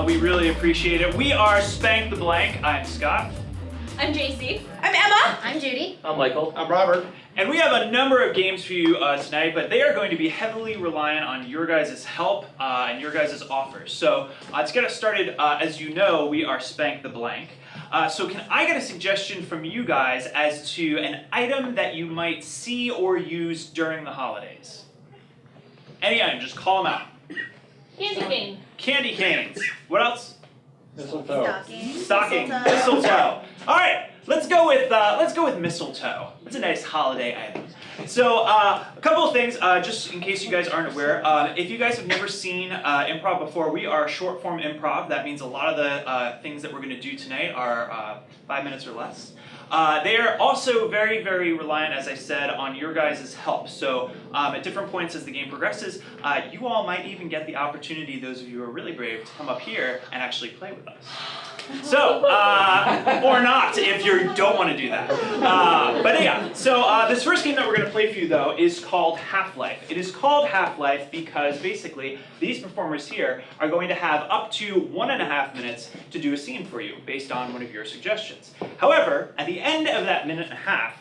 We really appreciate it. We are Spank the Blank. I'm Scott. I'm JC. I'm Emma. I'm Judy. I'm Michael. I'm Robert. And we have a number of games for you tonight, but they are going to be heavily reliant on your guys' help and your guys' offers. So to get us started, as you know, we are Spank the Blank. So can I get a suggestion from you guys as to an item that you might see or use during the holidays? Any item, just call them out. Candy cane. Candy canes. What else? Mistletoe. Stocking. Mistletoe. All right, let's go with mistletoe. It's a nice holiday item. So a couple of things, just in case you guys aren't aware. If you guys have never seen improv before, we are short form improv. That means a lot of the things that we're going to do tonight are 5 minutes or less. They are also very, very reliant, as I said, on your guys' help. So at different points as the game progresses, you all might even get the opportunity, those of you who are really brave, to come up here and actually play with us. So, or not if you don't want to do that. But yeah, so this first game that we're going to play for you, though, is called Half-Life. It is called Half-Life because basically these performers here are going to have up to 1.5 minutes to do a scene for you based on one of your suggestions. However, at the end of that minute and a half,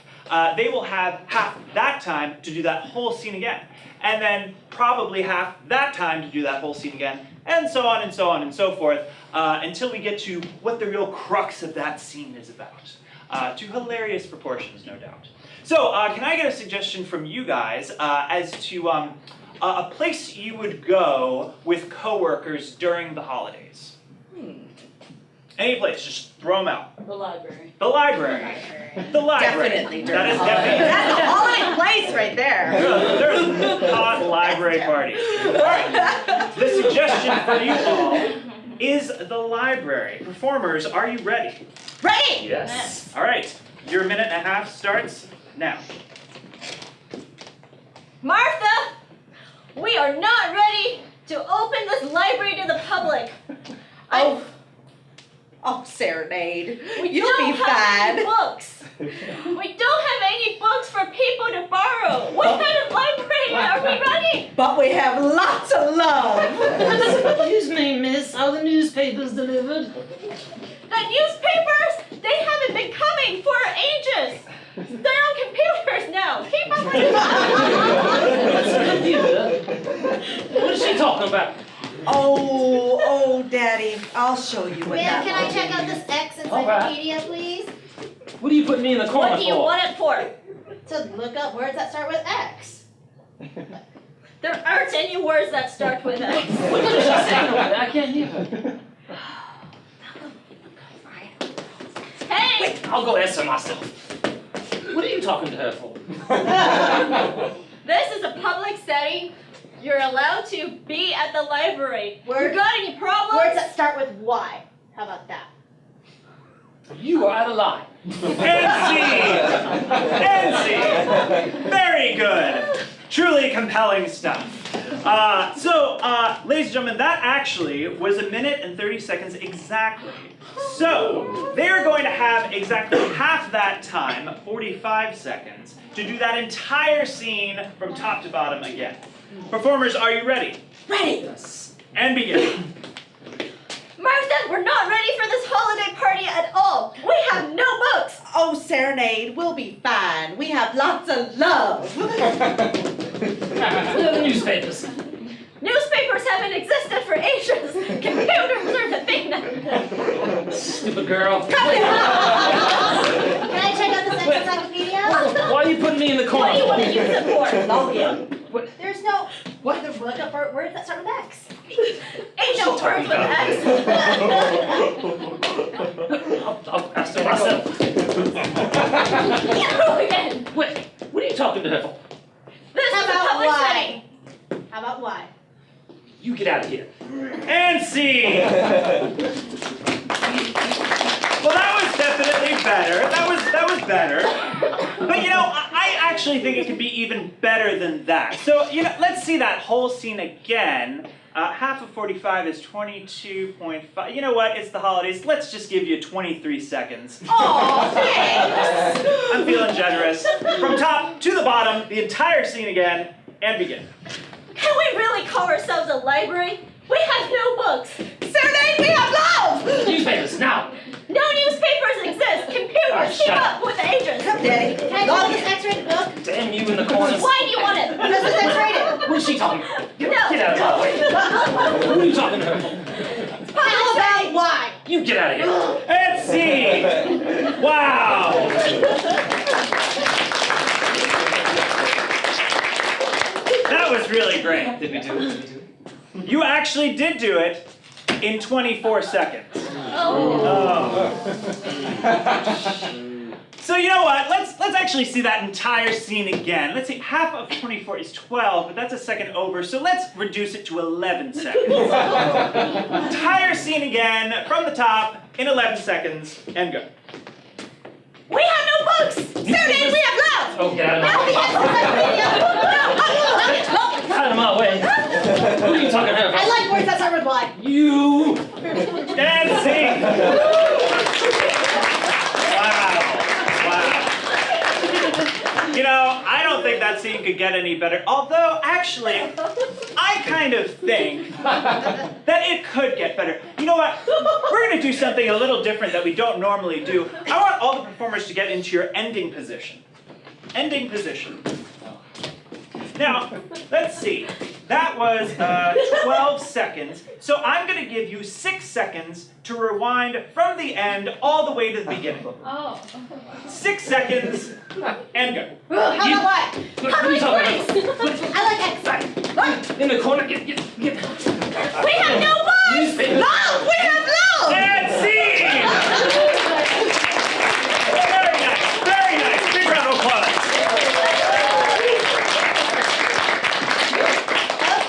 they will have half that time to do that whole scene again. And then probably half that time to do that whole scene again, and so on and so on and so forth, until we get to what the real crux of that scene is about. To hilarious proportions, no doubt. So, can I get a suggestion from you guys as to a place you would go with coworkers during the holidays? Any place, just throw them out. The library. The library. The library. Definitely. That is definitely. That's a holiday place right there. There's hot library parties. All right. The suggestion for you all is the library. Performers, are you ready? Ready? Yes. All right. Your minute and a half starts now. Martha, we are not ready to open this library to the public. Oh, Serenade. We You'll don't be have any fine. books. We don't have any books for people to borrow. What kind of library are we running? But we have lots of love. Excuse me, miss, are the newspapers delivered? The newspapers, they haven't been coming for ages. They're on computers now. Keep up with it. What's a computer? What is she talking about? Oh, Daddy, I'll show you what Ma'am, that can I will check out do. this X encyclopedia, please? What are you putting me in the corner What do you for? want it for? To look up words that start with X. There aren't any words that start with X. What did she say over there? I can't hear her. Hey! I'll go answer myself. What are you talking to her for? This is a public setting. You're allowed to be at the library. You Words- got any problems? Words that start with Y. How about that? You are out of line. And scene! Very good. Truly compelling stuff. Ladies and gentlemen, that actually was 1 minute and 30 seconds exactly. So, they are going to have exactly half that time, 45 seconds, to do that entire scene from top to bottom again. Performers, are you ready? Ready. Yes. And begin. Martha, we're not ready for this holiday party at all. We have no books. Oh, Serenade, we'll be fine. We have lots of love. What are the newspapers? Newspapers haven't existed for ages. Computers are the thing now. Stupid girl. Can I check out this X encyclopedia? Why are you putting me in the corner? What do you want to use it for? Login. There's no look up words that start with X. Ain't no words with X. I'll ask her myself. Again. Wait, what are you talking to her for? This How is a about public Y? setting. How about Y? You get out of here. And scene! Well, that was definitely better. That was better. But you know, I actually think it could be even better than that. So, you know, let's see that whole scene again. Half of 45 is 22.5. You know what? It's the holidays. Let's just give you 23 seconds. Aw, thanks. I'm feeling generous. From top to the bottom, the entire scene again, and begin. Can we really call ourselves a library? We have no books. Serenade, we have love! Newspapers, now! No newspapers exist. Computers, keep shut up with the agents. Come, Daddy. Can I look at this X-rated book? Damn you in the corners. Why do you want it? Because it's X-rated. What is she talking about? Get No. out of my way. Who are you talking to her? How about why? You get out of here. Let's see. Wow. That was really great. Did we do it? You actually did do it in 24 seconds. Oh. So you know what? Let's actually see that entire scene again. Let's see, half of 24 is 12, but that's a second over, so let's reduce it to 11 seconds. Entire scene again, from the top, in 11 seconds, and go. We have no books. Serenade, we have love. Oh, get out of my way. Get out of my way. Who are you talking to her I about? like words that start with Y. You. And scene. Wow. You know, I don't think that scene could get any better. Although, actually, I kind of think that it could get better. You know what? We're going to do something a little different that we don't normally do. I want all the performers to get into your ending position. Ending position. Now, let's see. That was 12 seconds. So I'm going to give you 6 seconds to rewind from the end all the way to the beginning. Oh. 6 seconds, and go. How about Y? What are you talking about? I like X. In the corner, get. We have no books. Newspapers. Love, we have love! And scene! Very nice, very nice. Big round of applause.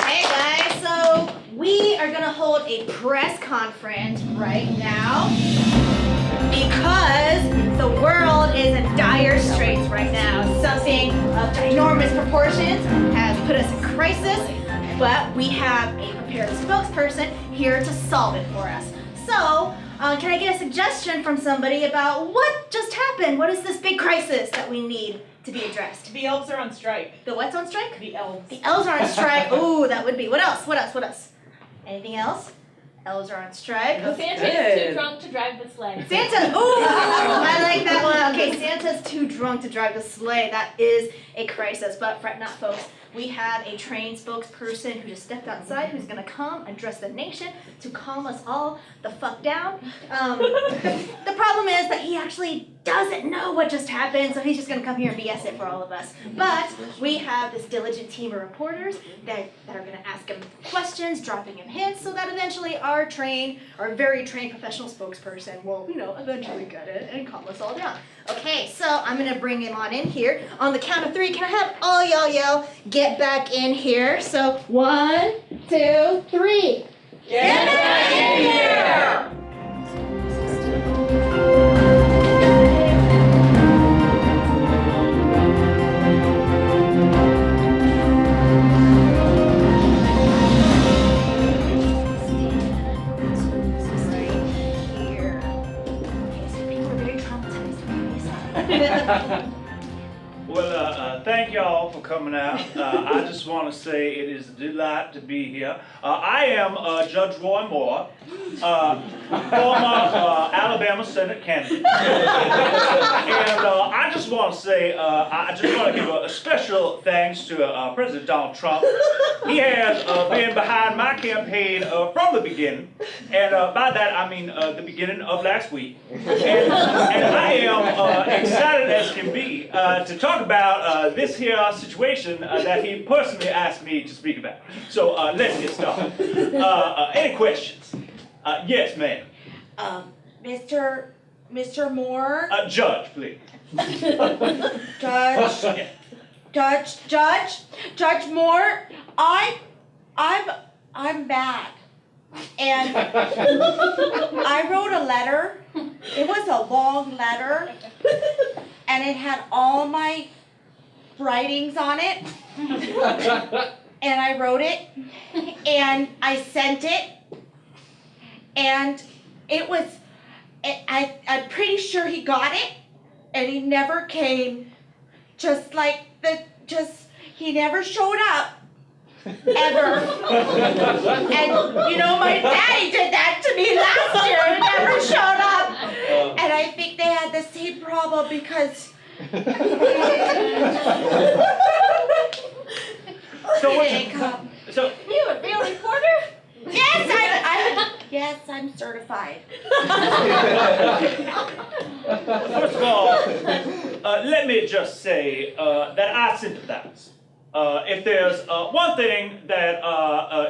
Okay, guys, so we are gonna hold a press conference right now because the world is in dire straits right now. Something of enormous proportions has put us in crisis, but we have a prepared spokesperson here to solve it for us. So, can I get a suggestion from somebody about what just happened? What is this big crisis that we need to be addressed? The elves are on strike. The what's on strike? The elves. The elves are on strike. Ooh, that would be. What else? What else? What else? Anything else? Elves are on strike. Santa's too drunk to drive the sleigh. Santa. Ooh, I like that one. Okay, Santa's too drunk to drive the sleigh. That is a crisis, but fret not, folks. We have a trained spokesperson who just stepped outside who's gonna come address the nation to calm us all the fuck down. The problem is that he actually doesn't know what just happened, so he's just gonna come here and BS it for all of us. But we have this diligent team of reporters that are gonna ask him questions, dropping him hints, so that eventually our very trained professional spokesperson will, eventually get it and calm us all down. Okay, so I'm gonna bring him on in here. On the count of 3, can I have all y'all yell, get back in here? So 1, 2, 3. Get back in here! Well, thank y'all for coming out. I just want to say it is a delight to be here. I am Judge Roy Moore, former Alabama Senate candidate. And I just want to say, I just want to give a special thanks to President Donald Trump. He has been behind my campaign from the beginning. And by that, I mean the beginning of last week. And I am excited as can be to talk about this here situation that he personally asked me to speak about. So let's get started. Any questions? Yes, ma'am. Mr. Moore? Judge, please. Judge? Judge Moore? I'm bad. And I wrote a letter. It was a long letter. And it had all my writings on it. And I wrote it. And I sent it. And it was, I'm pretty sure he got it. And he never came. He never showed up. ever. And you know, my daddy did that to me last year and never showed up. And I think they had the same problem because So he what didn't come. So You a real reporter? Yes, I'm certified. first of all, let me just say that I sympathize. If there's one thing that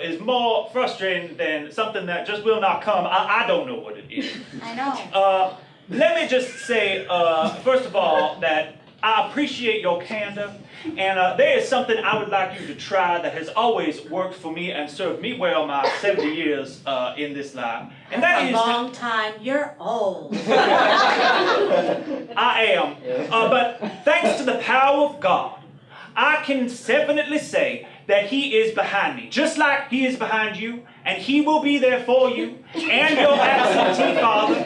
is more frustrating than something that just will not come, I don't know what it is. I know. Let me just say, first of all, that I appreciate your candor, and there is something I would like you to try that has always worked for me and served me well my 70 years in this life, and that A is long time. You're old. I am. But thanks to the power of God, I can definitely say that He is behind me, just like He is behind you, and He will be there for you, and your absentee father,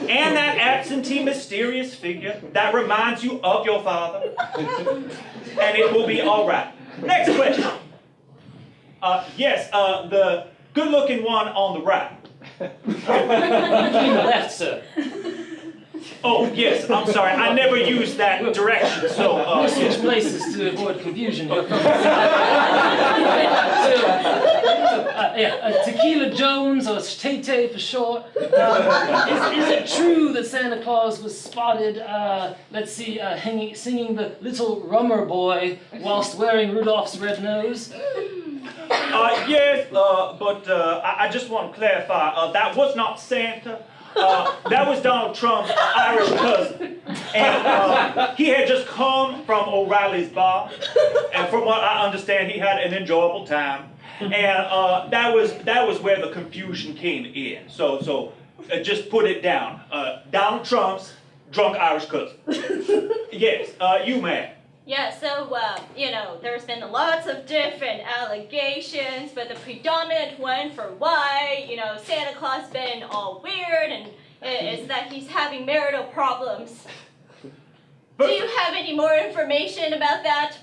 and that absentee mysterious figure that reminds you of your father, and it will be all right. Next question. Yes, the good-looking one on the right. Looking left, sir. Oh, yes, I'm sorry. I never used that direction, so, We'll switch places to avoid confusion here. Tequila Jones, or Tay for short. Is it true that Santa Claus was spotted, singing the Little Rummer Boy whilst wearing Rudolph's red nose? Yes, but I just want to clarify, that was not Santa. That was Donald Trump's Irish cousin. And he had just come from O'Reilly's bar. And from what I understand, he had an enjoyable time. And that was where the confusion came in. So just put it down. Donald Trump's drunk Irish cousin. Yes, you ma'am. Yeah, so, you know, there's been lots of different allegations, but the predominant one for why, you know, Santa Claus been all weird and is that he's having marital problems. Do you have any more information about that?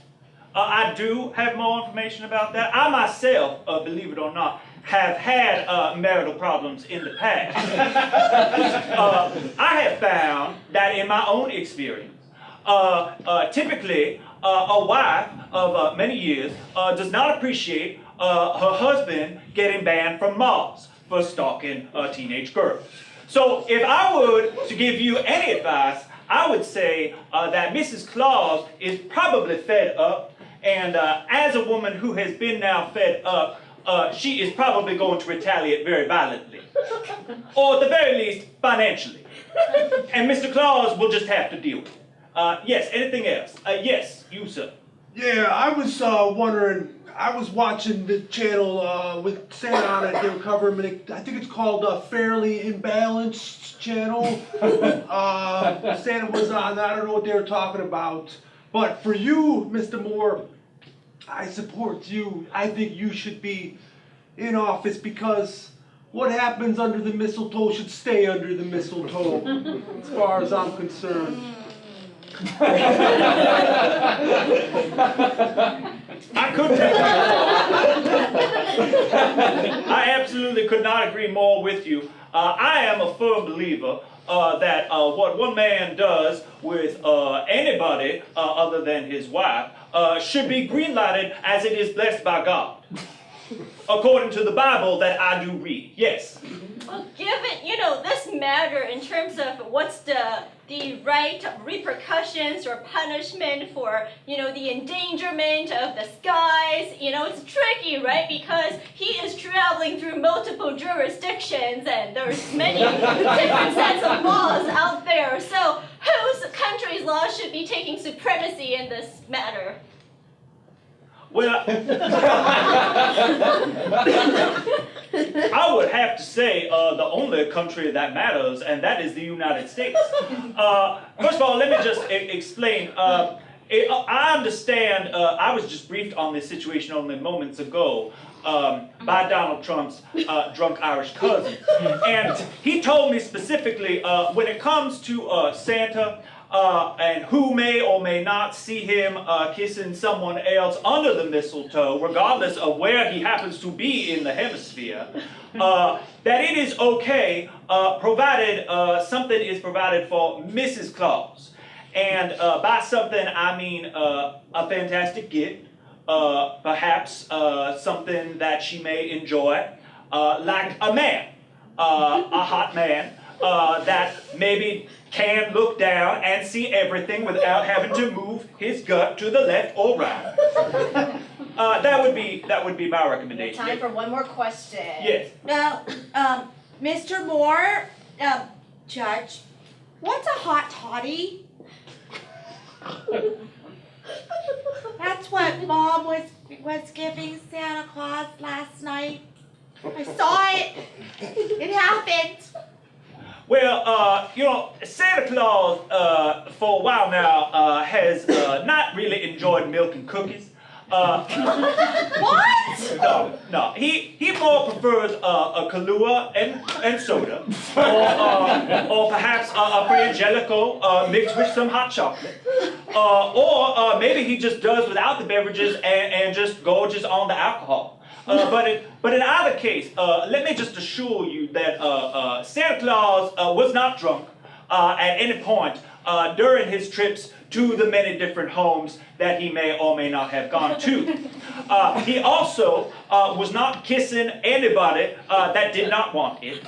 I do have more information about that. I myself, believe it or not, have had marital problems in the past. I have found that in my own experience, typically, a wife of many years does not appreciate her husband getting banned from malls for stalking teenage girls. So if I were to give you any advice, I would say that Mrs. Claus is probably fed up, and as a woman who has been now fed up, she is probably going to retaliate very violently, or at the very least, financially. And Mr. Claus will just have to deal with it. Yes, anything else? Yes, you, sir. Yeah, I was wondering, I was watching the channel with Santa on it, they were covering it, I think it's called Fairly Imbalanced channel. Santa was on, I don't know what they were talking about. But for you, Mr. Moore, I support you. I think you should be in office because what happens under the mistletoe should stay under the mistletoe, as far as I'm concerned. I couldn't agree more. I absolutely could not agree more with you. I am a firm believer that what one man does with anybody other than his wife should be green-lighted as it is blessed by God. According to the Bible that I do read, yes. Well, given, you know, this matter in terms of what's the right repercussions or punishment for, you know, the endangerment of the skies, you know, it's tricky, right? Because he is traveling through multiple jurisdictions and there's many different sets of laws out there. So whose country's laws should be taking supremacy in this matter? Well, I would have to say the only country that matters, and that is the United States. First of all, let me just explain. I understand, I was just briefed on this situation only moments ago by Donald Trump's drunk Irish cousin. And he told me specifically, when it comes to Santa, and who may or may not see him kissing someone else under the mistletoe, regardless of where he happens to be in the hemisphere, that it is okay, provided something is provided for Mrs. Claus. And by something, I mean a fantastic gift, perhaps something that she may enjoy, like a man, a hot man, that maybe can look down and see everything without having to move his gut to the left or right. That would be my recommendation. Time for one more question. Yes. Now, Mr. Moore, Judge, what's a hot toddy? That's what Mom was giving Santa Claus last night. I saw it. It happened. Well, you know, Santa Claus, for a while now, has not really enjoyed milk and cookies. What? No. He more prefers a Kahlua and soda, or perhaps a Frangelico mixed with some hot chocolate, or maybe he just does without the beverages and just gorges on the alcohol. But in either case, let me just assure you that Santa Claus was not drunk at any point during his trips to the many different homes that he may or may not have gone to. He also was not kissing anybody that did not want it.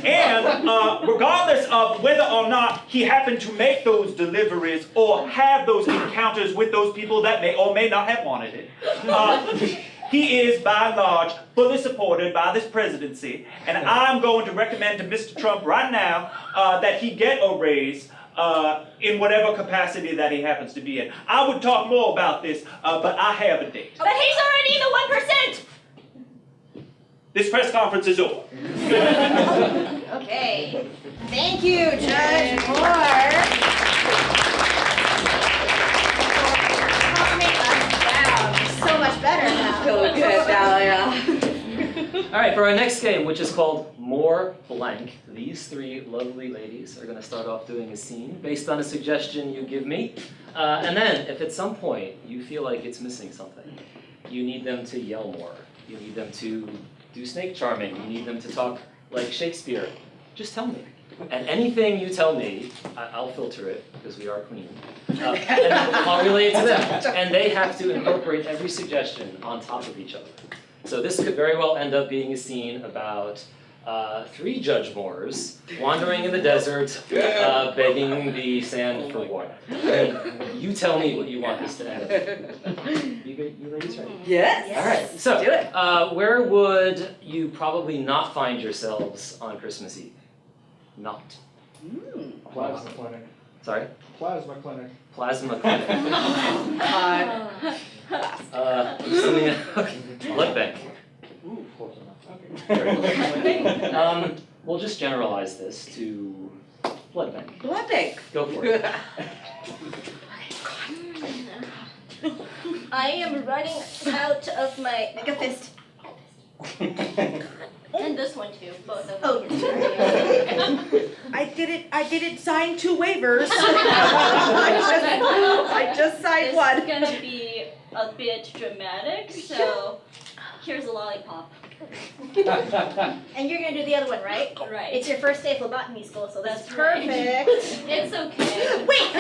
And regardless of whether or not he happened to make those deliveries or have those encounters with those people that may or may not have wanted it, he is, by and large, fully supported by this presidency, and I'm going to recommend to Mr. Trump right now that he get a raise in whatever capacity that he happens to be in. I would talk more about this, but I have a date. But he's already in the 1%. This press conference is over. Okay. Thank you, Judge Moore. Calming us down. So much better now. Feel good, Dahlia. All right, for our next game, which is called More Blank, these three lovely ladies are going to start off doing a scene based on a suggestion you give me. And then, if at some point you feel like it's missing something, you need them to yell more. You need them to do snake charming. You need them to talk like Shakespeare. Just tell me. And anything you tell me, I'll filter it, because we are clean. And I'll relay it to them. And they have to incorporate every suggestion on top of each other. So this could very well end up being a scene about three Judge Moores wandering in the desert, begging the sand for water. You tell me what you want this to end up. You ladies ready? Yes. All right, so Do it. where would you probably not find yourselves on Christmas Eve? Not. Plasma clinic. Sorry? Plasma clinic. Plasma clinic. Okay. Blood bank. Ooh, close enough. Okay. We'll just generalize this to blood bank. Blood bank. Go for it. I am running out of my. Make a fist. And this one too, both of them. Oh. I didn't sign 2 waivers. I just signed one. It's gonna be a bit dramatic, so here's a lollipop. And you're gonna do the other one, right? Right. It's your first day of phlebotomy school, so that's That's right. perfect. It's okay. Wait,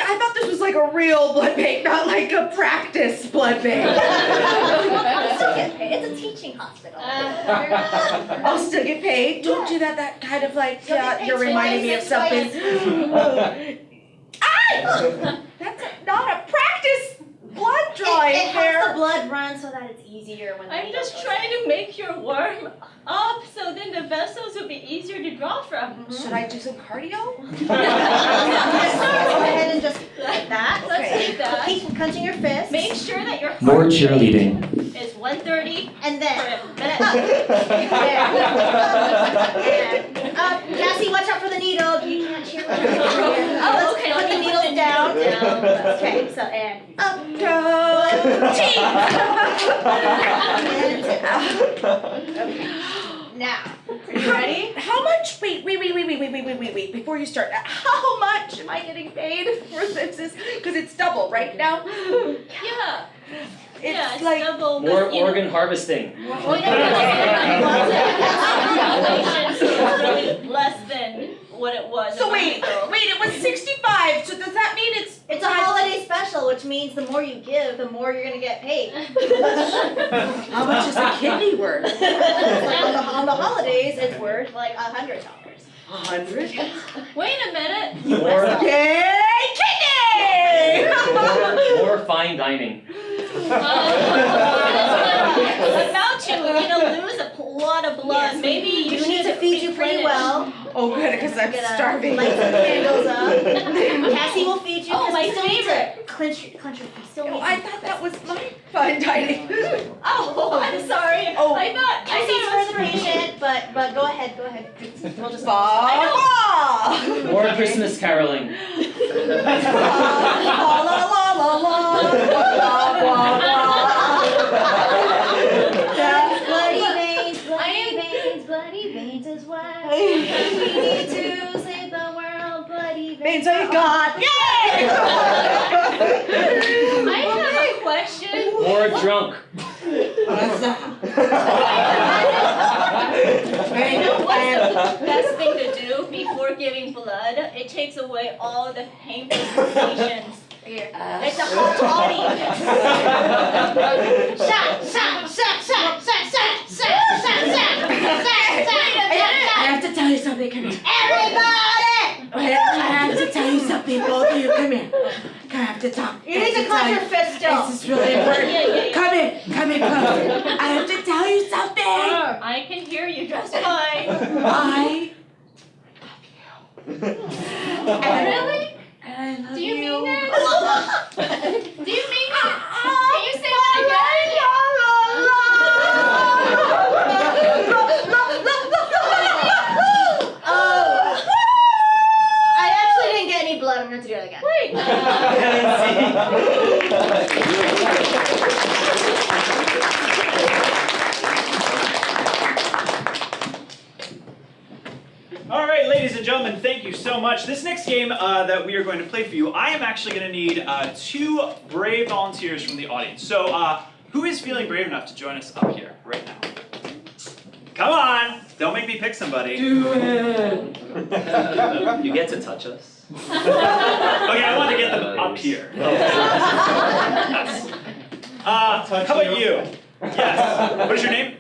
I thought this was like a real blood bank, not like a practice blood bank. I'll still get paid. It's a teaching hospital. I'll still get paid. Don't do that. That kind of like You'll get paid you're reminding me of twice and something. That's not a practice blood drawing it there. helps the blood run so that it's easier when the I'm needle just goes trying to make you warm up so then the vessels will be easier to draw from. Should I do some cardio? Go ahead and just like that. Let's Okay. do that. Keep clenching your fist. Make sure that your heart More rate cheerleading. is 130 And per then minute. and up. Cassie, watch out for the needle. You can't cheer. Oh, okay, Put let the me needles put the down. needle down. Okay, so and up. Go. And out. Now, are you ready? How much? Wait. Before you start, how much am I getting paid for this? Because it's double right now. Yeah. It's It's like double. More but, you know, organ harvesting. well, you know, inflation, so it's really less than what it was. so. a Wait, month ago. it was 65. So does that mean it's? It's a holiday special, which means the more you give, the more you're gonna get paid. How much is a kidney worth? Like on the holidays, it's worth like $100. 100. Wait a minute. More, Yay, kidney! more fine dining. About to, lose a lot of blood. Yes, Maybe we you do need to feed you pretty well. Oh, good, because I'm Get starving. Light some candles up. Cassie will feed you. Oh, 'cause my we still need to favorite. clench your feet. Still need Oh, I thought that was my fine dining. Oh, I'm sorry. Oh. I thought Cassie's it for was the patient, but go ahead. We'll just More Christmas caroling. La la la la la Bloody veins is why we need to save the world. Bloody Means I got yay! I have a question. More drunk. You know what's the best thing to do before giving blood? It takes away all the painful sensations. It's a hot toddy. I have to tell you something, come here. Everybody! I have to tell you something, both of you, come here. I have to talk. You need to clench your fist still. This is really important. Yeah. Come in close. I have to tell you something. I can hear you just fine. I Really? and I love Do you you. mean it? Do you mean it? Can you say that again? Oh. I actually didn't get any blood. I'm going to do it again. Wait. All right, ladies and gentlemen, thank you so much. This next game that we are going to play for you, I am actually going to need 2 brave volunteers from the audience. So, who is feeling brave enough to join us up here right now? Come on! Don't make me pick somebody. Do it. You get to touch us. Okay, I want to get them up here. Yes. How about you? Yes. What is your name?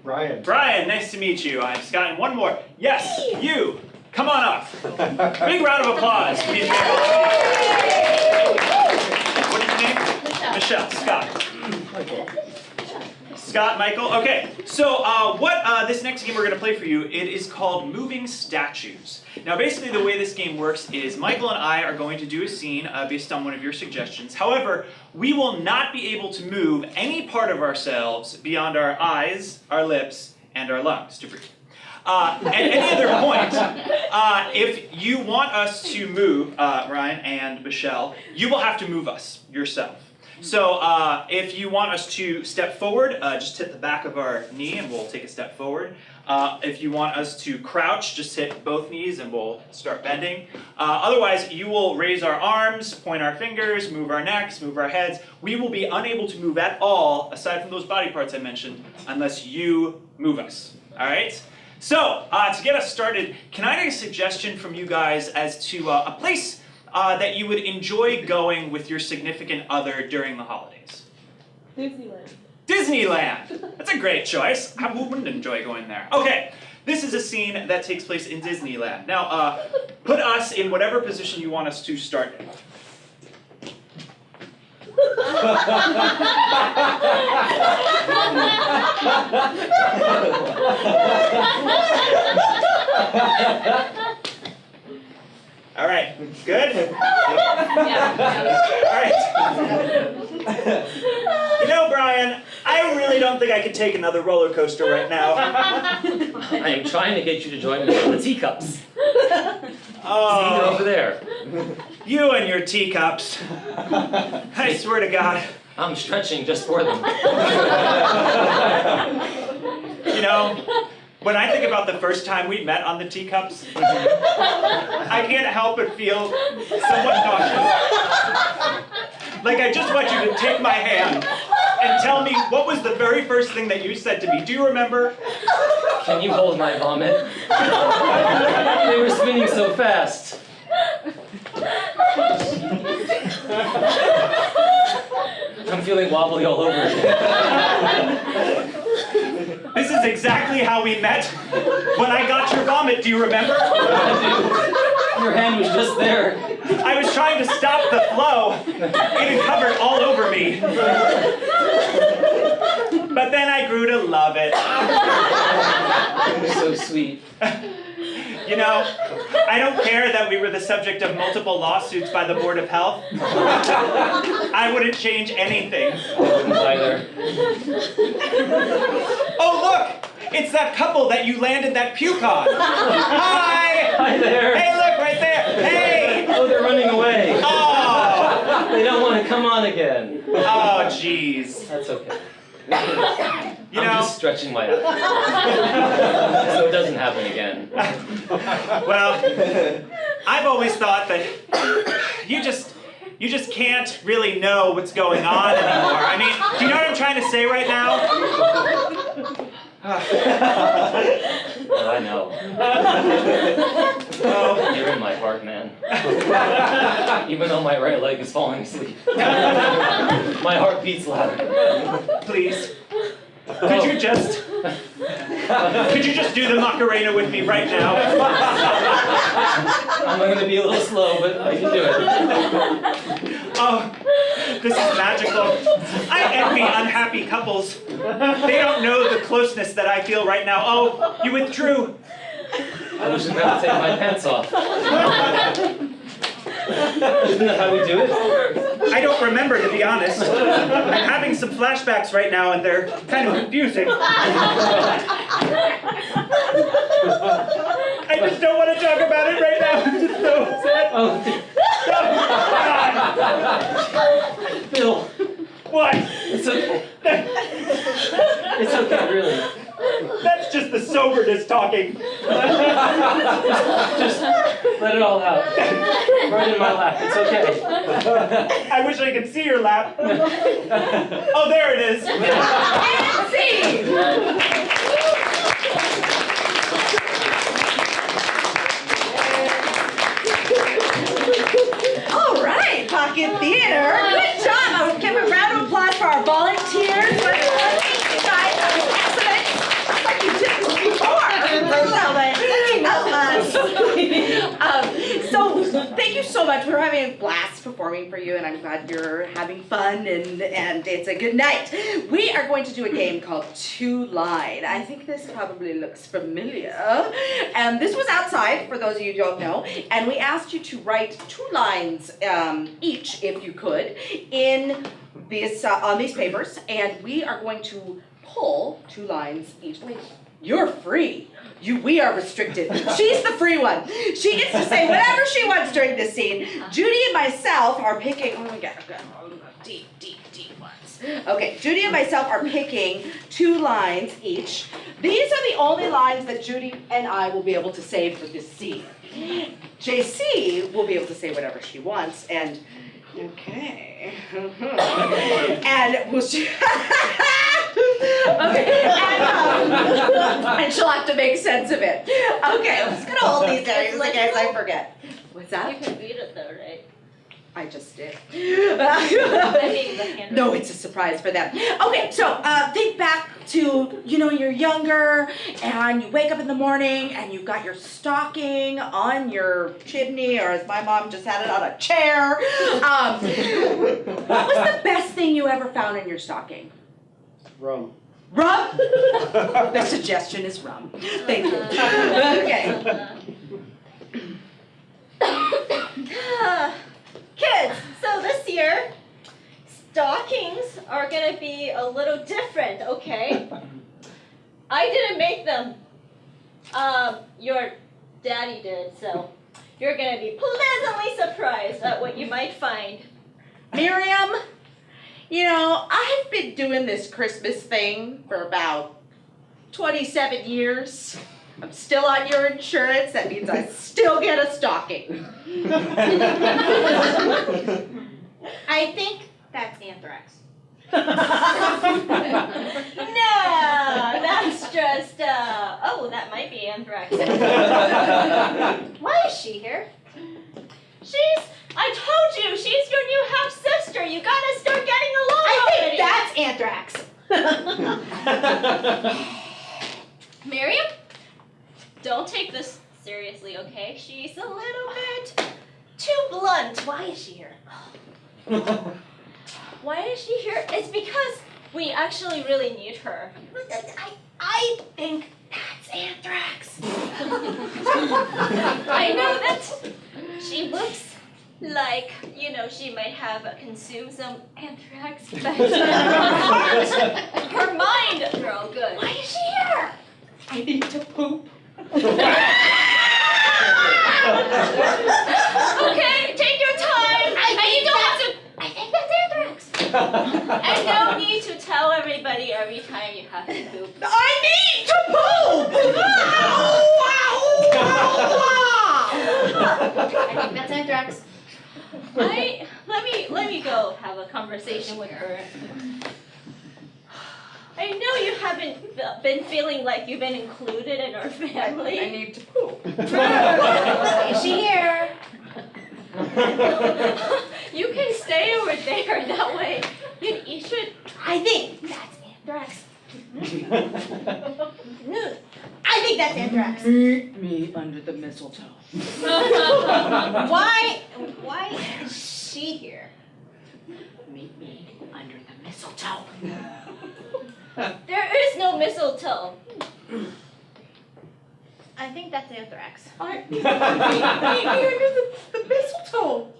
Brian. Brian, nice to meet you. I'm Scott, and one more. Yes, you. Come on up. Big round of applause for these brave volunteers. What is your name? Michelle. Scott. Scott, Michael. Okay, so this next game we're going to play for you, it is called Moving Statues. Now, basically the way this game works is Michael and I are going to do a scene based on one of your suggestions. However, we will not be able to move any part of ourselves beyond our eyes, our lips, and our lungs to breathe. At any other point, if you want us to move, Ryan and Michelle, you will have to move us yourself. So if you want us to step forward, just hit the back of our knee and we'll take a step forward. If you want us to crouch, just hit both knees and we'll start bending. Otherwise, you will raise our arms, point our fingers, move our necks, move our heads. We will be unable to move at all, aside from those body parts I mentioned, unless you move us. All right? So, to get us started, can I get a suggestion from you guys as to a place that you would enjoy going with your significant other during the holidays? Disneyland. Disneyland! That's a great choice. Who wouldn't enjoy going there? Okay, this is a scene that takes place in Disneyland. Now, put us in whatever position you want us to start in. All right, good? All right. You know, Brian, I really don't think I could take another roller coaster right now. I am trying to get you to join me on the teacups. See, they're Oh, over there. you and your teacups. I swear to God. I'm stretching just for them. You know, When I think about the first time we met on the teacups, I can't help but feel somewhat nauseous. Like I just want you to take my hand and tell me what was the very first thing that you said to me. Do you remember? Can you hold my vomit? They were spinning so fast. I'm feeling wobbly all over again. This is exactly how we met. When I got your vomit, do you remember? Your hand was just there. I was trying to stop the flow. It had covered all over me. But then I grew to love it. You're so sweet. You know, I don't care that we were the subject of multiple lawsuits by the Board of Health. I wouldn't change anything. I wouldn't either. Oh, look! It's that couple that you landed that puke on. Hi! Hi there. Hey, look, right there. Hey! Oh, they're running away. Oh! They don't want to come on again. Oh, jeez. That's okay. You I'm know, just stretching my out. So it doesn't happen again. well, I've always thought that you just can't really know what's going on anymore. I mean, do you know what I'm trying to say right now? Oh, I know. Oh, You're in my heart, man. Even though my right leg is falling asleep. My heart beats louder. please. Could you just do the Macarena with me right now? I'm going to be a little slow, but I can do it. Oh, this is magical. I envy unhappy couples. They don't know the closeness that I feel right now. Oh, you withdrew. I wish I could take my pants off. Isn't that how we do it? I don't remember, to be honest. I'm having some flashbacks right now, and they're kind of confusing. I just don't want to talk about it right now. It's just so sad. Oh, Bill. What? It's okay. It's okay, really. That's just the soberness talking. Just let it all out. Right in my lap. It's okay. I wish I could see your lap. Oh, there it is. All right, Pocket Theater. Good job. Give a round of applause for our volunteers. You guys are excellent. Just like you did this before. So thank you so much. We're having a blast performing for you, and I'm glad you're having fun, and it's a good night. We are going to do a game called Two Line. I think this probably looks familiar. And this was outside, for those of you who don't know, and we asked you to write 2 lines each, if you could, in this on these papers, and we are going to pull 2 lines each. Wait, you're free. We are restricted. She's the free one. She gets to say whatever she wants during this scene. Judy and myself are picking. Oh my God! Deep ones. Okay, Judy and myself are picking 2 lines each. These are the only lines that Judy and I will be able to say for this scene. JC will be able to say whatever she wants, and okay. And we'll okay, and she'll have to make sense of it. Okay, I'm just gonna hold these down just in case I forget. What's that? You can read it though, right? I just did. I mean, the handwriting. No, it's a surprise for them. Okay, so think back to, you're younger and you wake up in the morning and you've got your stocking on your chimney, or as my mom just had it, on a chair. What was the best thing you ever found in your stocking? Rum. Rum? The suggestion is rum. Thank you. Okay. Kids, so this year, stockings are gonna be a little different, okay? I didn't make them. Your daddy did, so you're gonna be pleasantly surprised at what you might find. Miriam, I've been doing this Christmas thing for about 27 years. I'm still on your insurance. That means I still get a stocking. I think that's anthrax. No, that's just, oh, that might be anthrax. Why is she here? I told you, she's your new half-sister. You gotta start getting along I already. think that's anthrax. Miriam, don't take this seriously, okay? She's a little bit too blunt. Why is she here? Why is she here? It's because we actually really need her. I think that's anthrax. I know that she looks like, you know, she might have consumed some anthrax, but her mind, girl, good. Why is she here? I need to poop. Okay, take your time. And you don't have to. I think that's anthrax. And no need to tell everybody every time you have to poop. I need to poop! I think that's anthrax. Let me go have a conversation with her. I know you haven't been feeling like you've been included in our family. I need to poop. Is she here? You can stay over there. That way, you should. I think that's anthrax. I think that's anthrax. Meet me under the mistletoe. Why is she here? Meet me under the mistletoe. There is no mistletoe. I think that's anthrax. Meet me under the mistletoe.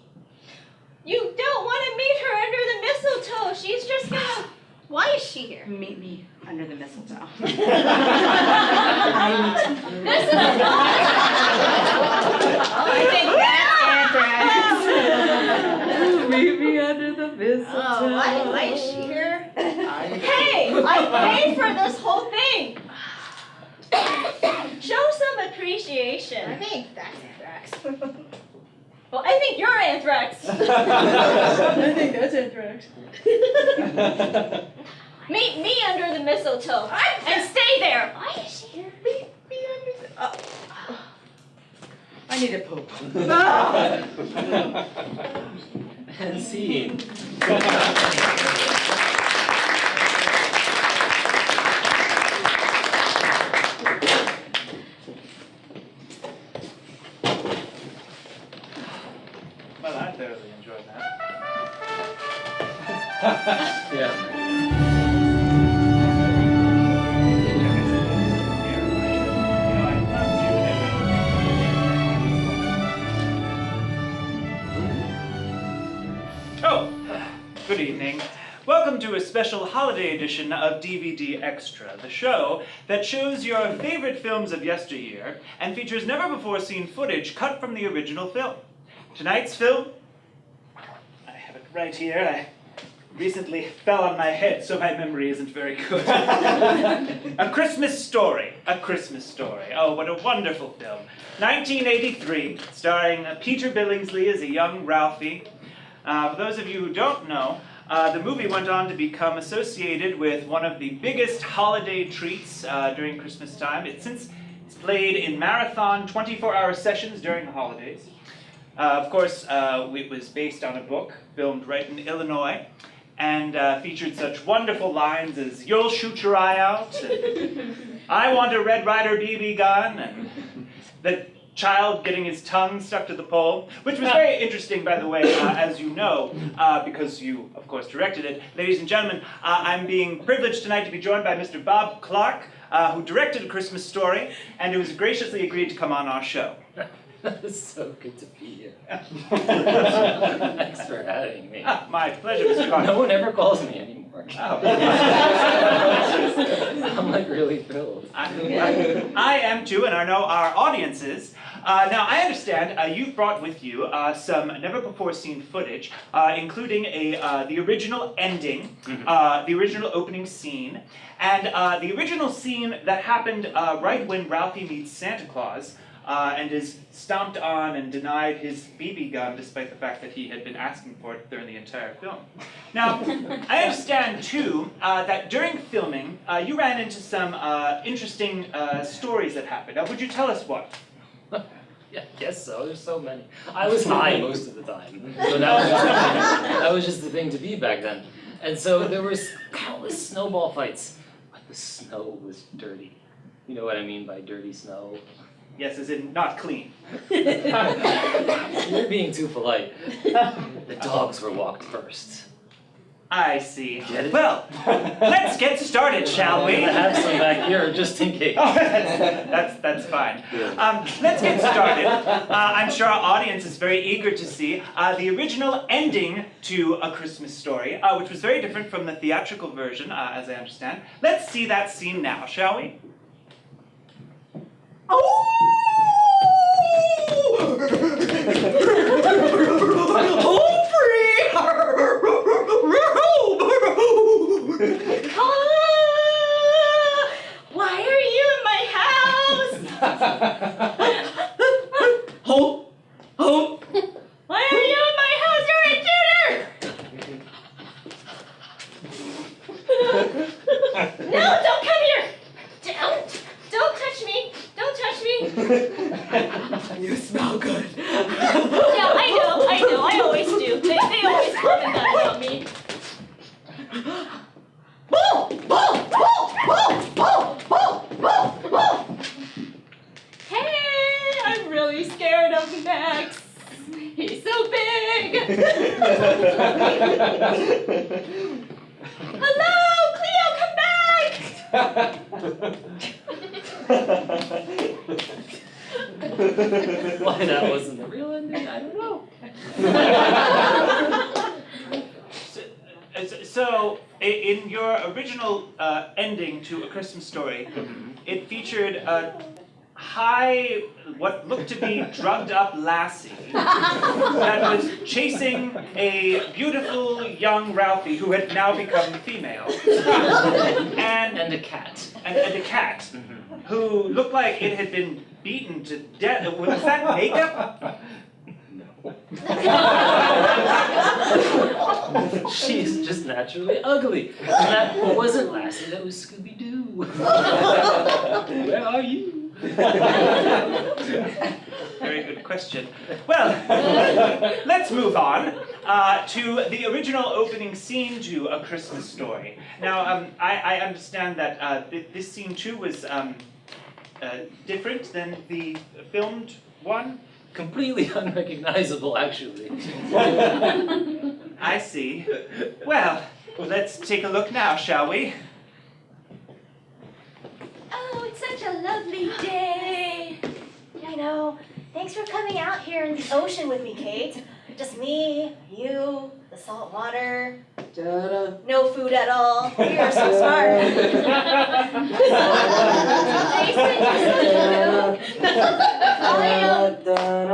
You don't want to meet her under the mistletoe. She's just gonna. Why is she here? Meet me under the mistletoe. This is not. I think that's anthrax. Meet me under the mistletoe. Oh, why is she here? Hey, I paid for this whole thing. Show some I appreciation. think that's anthrax. Well, I think you're anthrax. I think that's anthrax. Meet me under the mistletoe and stay there. Why is she here? Meet me under the. I need to poop. And scene. Well, I thoroughly enjoyed that. Yeah. Oh, good evening. Welcome to a special holiday edition of DVD Extra, the show that shows your favorite films of yesteryear and features never-before-seen footage cut from the original film. Tonight's film, I have it right here. I recently fell on my head, so my memory isn't very good. A Christmas Story. A Christmas Story. Oh, what a wonderful film. 1983, starring Peter Billingsley as a young Ralphie. For those of you who don't know, the movie went on to become associated with one of the biggest holiday treats during Christmas time. It's played in marathon 24-hour sessions during the holidays. Of course, it was based on a book filmed right in Illinois and featured such wonderful lines as "You'll shoot your eye out," and "I want a Red Ryder BB gun," and the child getting his tongue stuck to the pole, which was very interesting, by the way, as you know, because you, of course, directed it. Ladies and gentlemen, I'm being privileged tonight to be joined by Mr. Bob Clark, who directed A Christmas Story, and who has graciously agreed to come on our show. It's so good to be here. Thanks for having me. My pleasure, Mr. Clark. No one ever calls me anymore. Oh. I'm like really thrilled. I am too, and I know our audiences. Now, I understand you've brought with you some never-before-seen footage, including the original ending, the original opening scene, and the original scene that happened right when Ralphie meets Santa Claus and is stomped on and denied his BB gun despite the fact that he had been asking for it during the entire film. Now, I understand too that during filming you ran into some interesting stories that happened. Now, would you tell us what? Yeah, guess so. There's so many. I was high most of the time. So that was just the thing to be back then. And so there was countless snowball fights. But the snow was dirty. You know what I mean by dirty snow? Yes, as in not clean. You're being too polite. The dogs were walked first. I see. Get it? Well, let's get started, shall we? I have some back here just in case. Oh, that's fine. Let's get started. I'm sure our audience is very eager to see the original ending to A Christmas Story, which was very different from the theatrical version, as I understand. Let's see that scene now, shall we? Oh! Home free! Why are you in my house? Home! Why are you in my house? You're an intruder! No, don't come here! Don't touch me! Don't touch me! You smell good. Yeah, I know, I always do. They always comment that about me. Hey, I'm really scared of Max. He's so big. Hello, Cleo, come back! Why that wasn't the real ending, I don't know. So, in your original ending to A Christmas Story, it featured a high, what looked to be drugged up lassie that was chasing a beautiful young Ralphie who had now become female. And a cat. And a cat who looked like it had been beaten to death. Was that makeup? She's just naturally ugly. And that wasn't Lassie, that was Scooby-Doo. Where are you? Very good question. Well, let's move on to the original opening scene to A Christmas Story. Now, I understand that this scene too was different than the filmed one. Completely unrecognizable, actually. I see. Well, let's take a look now, shall we? Oh, it's such a lovely day. I know. Thanks for coming out here in the ocean with me, Kate. Just me, you, the salt water. No food at all. You are so smart. Jason, you're so cute.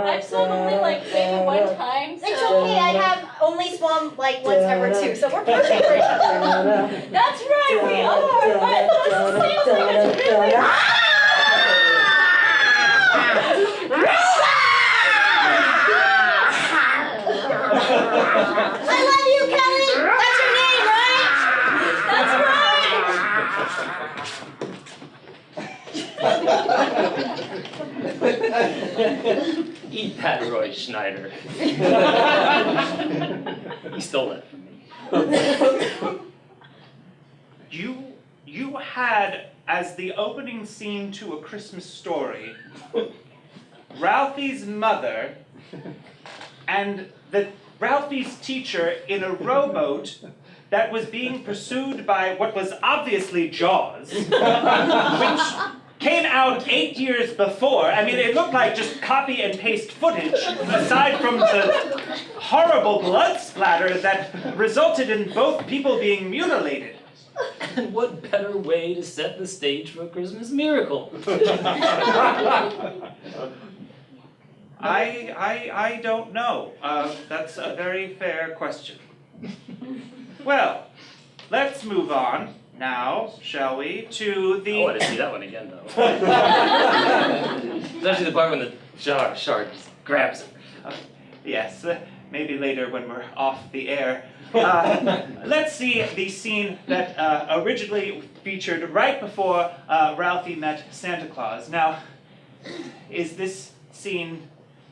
I've swum only like maybe one time, so. It's okay, I have only swum like once ever too, so we're perfect for each other. That's right, we are. I thought it was the same thing as really. I love you, Kelly! That's your name, right? That's right. Eat that, Roy Schneider. He stole that from me. You had, as the opening scene to A Christmas Story, Ralphie's mother and Ralphie's teacher in a rowboat that was being pursued by what was obviously Jaws, which came out 8 years before. I mean, it looked like just copy and paste footage, aside from the horrible blood splatter that resulted in both people being mutilated. And what better way to set the stage for a Christmas miracle? I don't know. That's a very fair question. Well, let's move on now, shall we, to I the... want to see that one again, though. Especially the part when the shark just grabs him. Yes, maybe later when we're off the air. Let's see the scene that originally featured right before Ralphie met Santa Claus. Now, is this scene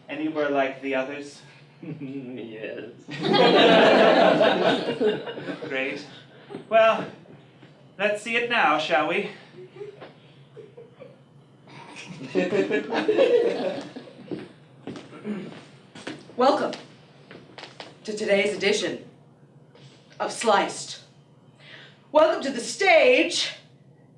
anywhere like the others? Yes. Great. Well, let's see it now, shall we? Welcome to today's edition of Sliced. Welcome to the stage,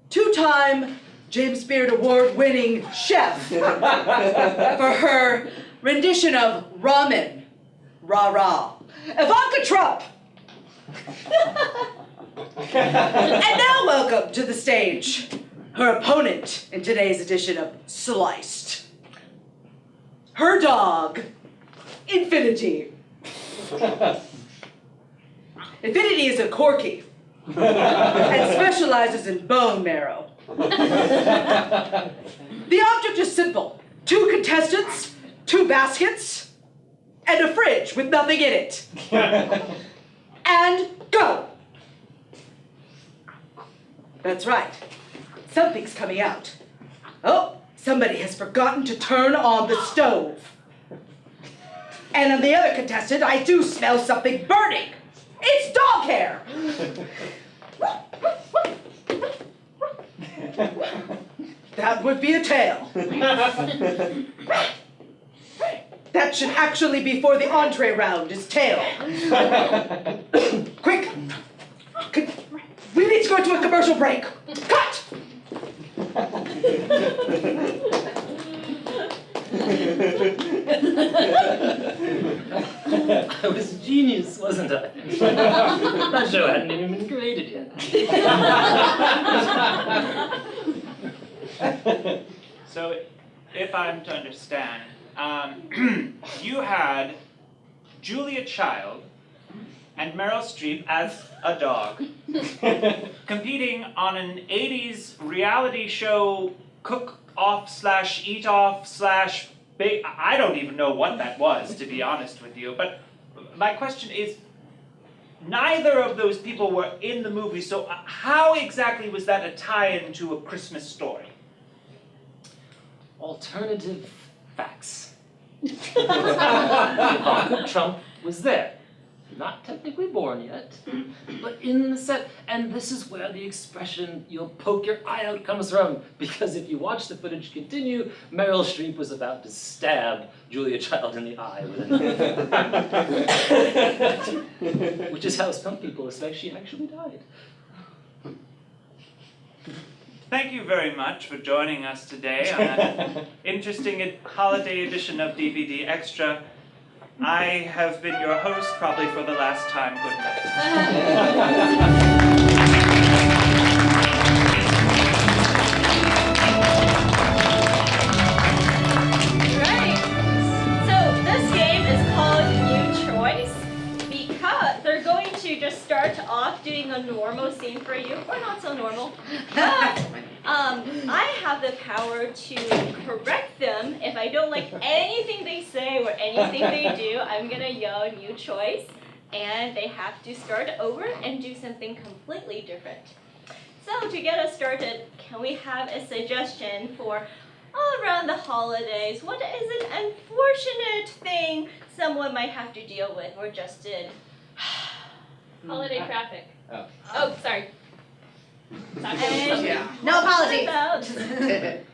two-time James Beard Award-winning chef for her rendition of Ramen, Rah-Rah, Ivanka Trump. And now welcome to the stage, her opponent in today's edition of Sliced. Her dog, Infinity. Infinity is a corky and specializes in bone marrow. The object is simple. 2 contestants, 2 baskets, and a fridge with nothing in it. And go! That's right. Something's coming out. Oh, somebody has forgotten to turn on the stove. And on the other contestant, I do smell something burning. It's dog hair. That would be a tail. That should actually be for the entree round, is tail. Quick! We need to go into a commercial break. Cut! I was a genius, wasn't I? That show hadn't even been created yet. So, if I'm to understand, you had Julia Child and Meryl Streep as a dog competing on an 80s reality show cook-off slash eat-off slash big... I don't even know what that was, to be honest with you. But my question is, neither of those people were in the movie, so how exactly was that a tie-in to A Christmas Story? Alternative facts. Ivanka Trump was there. Not technically born yet, but in the set. And this is where the expression, you'll poke your eye out, comes from. Because if you watch the footage continue, Meryl Streep was about to stab Julia Child in the eye with a knife. Which is how some people suspect she actually died. Thank you very much for joining us today on an interesting holiday edition of DVD Extra. I have been your host, probably for the last time. Good night. Right. So this game is called New Choice because they're going to just start off doing a normal scene for you, or not so normal. But I have the power to correct them if I don't like anything they say or anything they do. I'm gonna yell New Choice, and they have to start over and do something completely different. So to get us started, can we have a suggestion for all around the holidays? What is an unfortunate thing someone might have to deal with or just did? Holiday traffic. Oh. Oh, sorry. And No apologies. about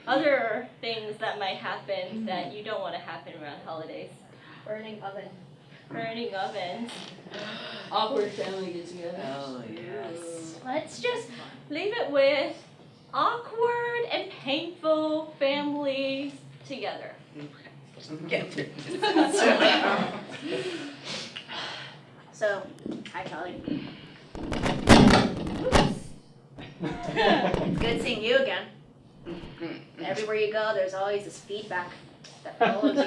other things that might happen that you don't want to happen around holidays? Burning oven. Burning ovens. Awkward family get together. Oh, yes. Let's just leave it with awkward and painful families together. Get through. So, hi Kelly. It's good seeing you again. Everywhere you go, there's always this feedback that follows you.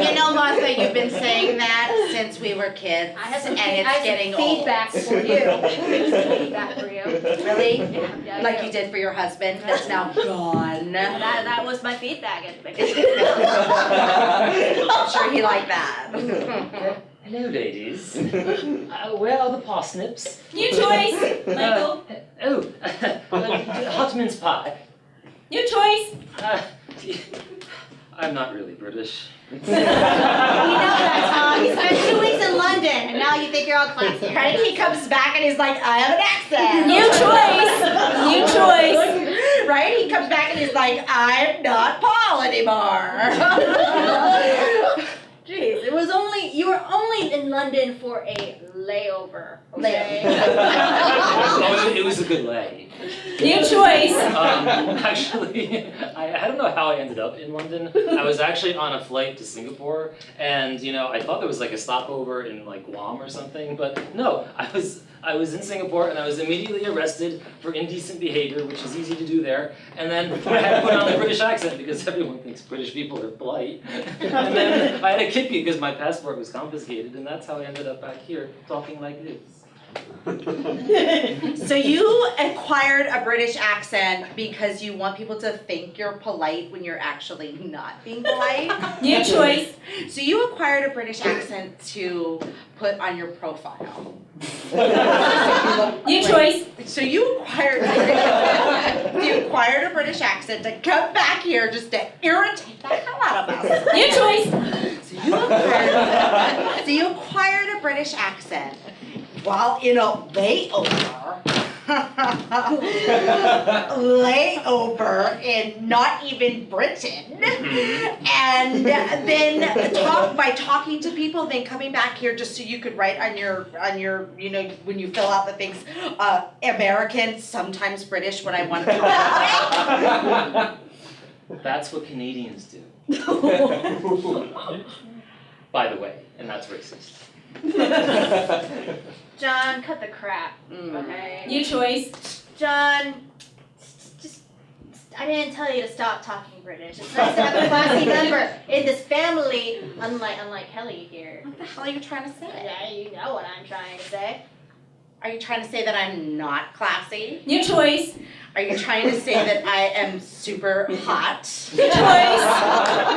You know, Martha, you've been saying that since we were kids, I have some, and it's getting old. feedback for you. Feedback for you. Really? Yeah, I Like do. you did for your husband, that's now gone. That was my feedback. I'm sure he liked that. Hello, ladies. Where are the parsnips? New choice, Michael. Hot mince pie. New choice. I'm not really British. We know that, Tom. You spent 2 weeks in London, and now you think you're all classy. Right? He comes back and he's like, I have an accent. New choice. New choice. Right? He comes back and he's like, I'm not Paul anymore. Jeez, you were only in London for a layover, okay? It was a good lay. New choice. Actually, I don't know how I ended up in London. I was actually on a flight to Singapore, and I thought there was like a stopover in like Guam or something, but no, I was in Singapore and I was immediately arrested for indecent behavior, which is easy to do there, and then I had to put on a British accent because everyone thinks British people are polite, and then I had to kick you because my passport was confiscated, and that's how I ended up back here talking like this. So you acquired a British accent because you want people to think you're polite when you're actually not being polite? New choice. So you acquired a British accent to put on your profile. New choice. So you acquired a British accent to come back here just to irritate the hell out of us. New choice. So you acquired a British accent while in a layover in not even Britain, and then by talking to people, then coming back here just so you could write on your when you fill out the things, American, sometimes British when I want to talk. That's what Canadians do. By the way, and that's racist. John, cut the crap, okay? New choice. John, I didn't tell you to stop talking British. It's nice to have a classy member in this family, unlike Kelly here. What the hell are you trying to say? Yeah, you know what I'm trying to say. Are you trying to say that I'm not classy? New choice. Are you trying to say that I am super hot? New choice.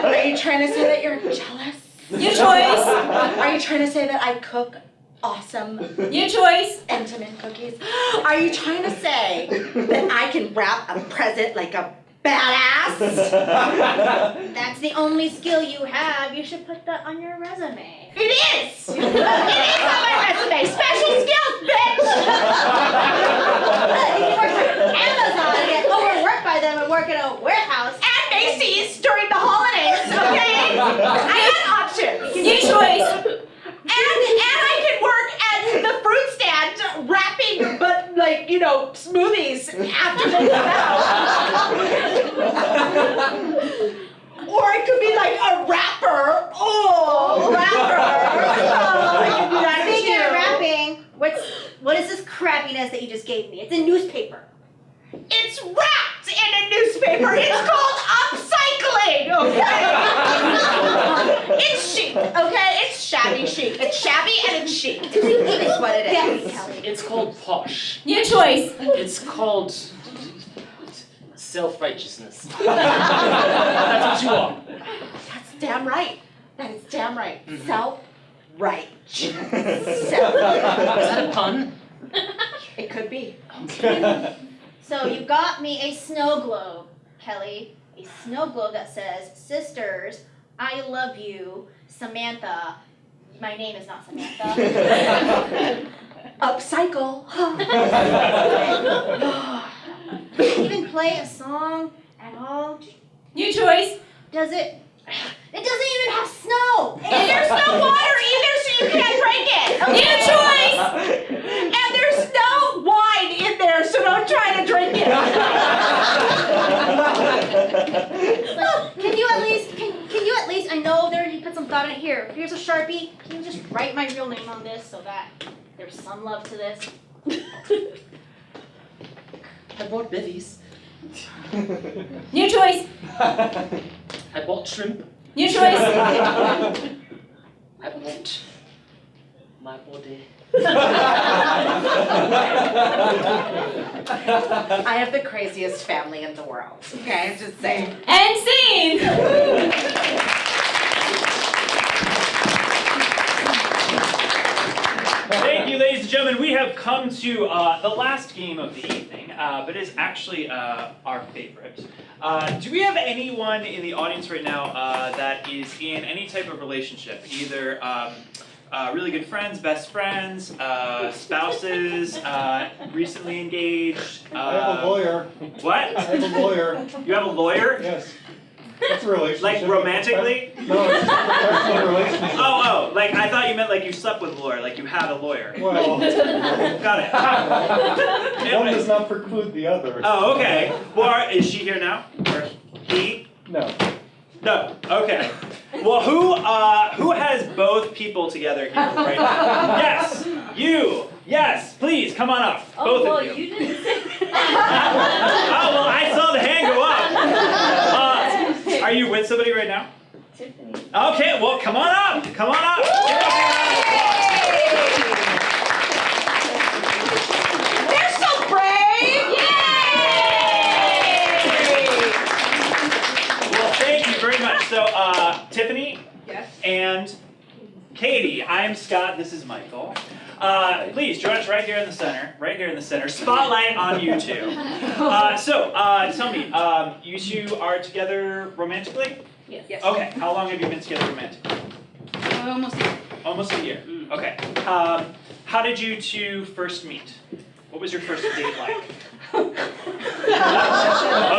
Are you trying to say that you're jealous? New choice. Are you trying to say that I cook awesome New choice. Entenmann cookies? Are you trying to say that I can wrap a present like a badass? That's the only skill you have. You should put that on your resume. It is! It is on my resume! Special skills, bitch! You work for Amazon and get overworked by them and work in a warehouse. And Macy's during the holidays, okay? I had options. New choice. And I can work at the fruit stand wrapping, but smoothies after they come out. Or I could be like a rapper. Oh, rapper. Oh, I could do that Speaking of too. rapping, what is this crappiness that you just gave me? It's a newspaper. It's wrapped in a newspaper. It's called upcycling, okay? It's chic, okay? It's shabby chic. It's shabby and it's chic. It's what it is. It's called posh. New choice. It's called self-righteousness. That's what you are. That's damn right. That is damn right. Self-righteous. Is that a pun? It could be. So you got me a snow globe, Kelly. A snow globe that says, "Sisters, I love you, Samantha." My name is not Samantha. Upcycle. Does it even play a song at all? New choice. Does it? It doesn't even have snow. And there's no water either, so you can't break it. New choice. And there's no wine in there, so don't here's a Sharpie. Can you just write my real name on this so that there's some love to this? I bought bivvies. New choice. I bought shrimp. New choice. I bought my body. I have the craziest family in the world, okay? I'm just saying. And scene. Thank you, ladies and gentlemen. We have come to the last game of the evening, but it's actually our favorite. Do we have anyone in the audience right now that is in any type of relationship? Either really good friends, best friends, spouses, recently engaged? I have a lawyer. What? I have a lawyer. You have a lawyer? Yes. That's a relationship. Like romantically? No, it's a professional relationship. Oh, like I thought you meant like you slept with a lawyer, like you had a lawyer. Well, Got it. one does not preclude the other. Oh, okay. Well, is she here now? Or he? No. No. Okay. Well, who has both people together here right now? Yes. You. Yes. Please come on up. Both well, of you. you didn't say. Oh well, I saw the hand go up. Are you with somebody right now? Tiffany. Okay. Well, come on up. Come on up. They're so brave! Well, thank you very much. So, Tiffany Yes. and Katie, I'm Scott. This is Michael. Please join us right here in the center. Right here in the center. Spotlight on you two. Tell me, you two are together romantically? Yes. Okay. How long have you been together romantically? Almost a year. Almost a year. Okay. How did you two first meet? What was your first date like? Oh,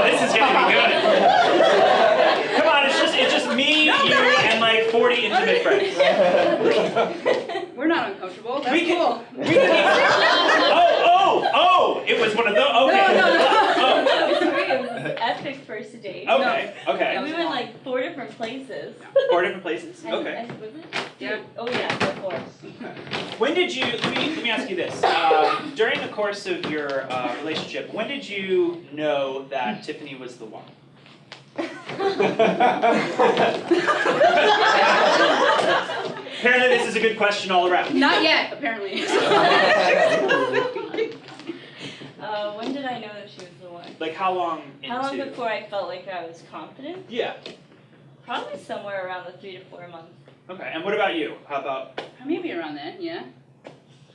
this is gonna be good. Come on, it's just me, you, and like 40 intimate friends. We're not uncomfortable. That's We can- cool. We can oh! It was one of those. Okay. No. It was an epic first date. Oh, okay. Okay. And we went like 4 different places. 4 different places. Okay. Was it? Yeah. Oh yeah, 4. When did you? Let me ask you this. During the course of your relationship, when did you know that Tiffany was the one? Apparently, this is a good question all around. Not yet, apparently. When did I know that she was the one? Like how long into? How long before I felt like I was confident? Yeah. Probably somewhere around the 3 to 4 months. Okay. And what about you? How about? Maybe around then, yeah.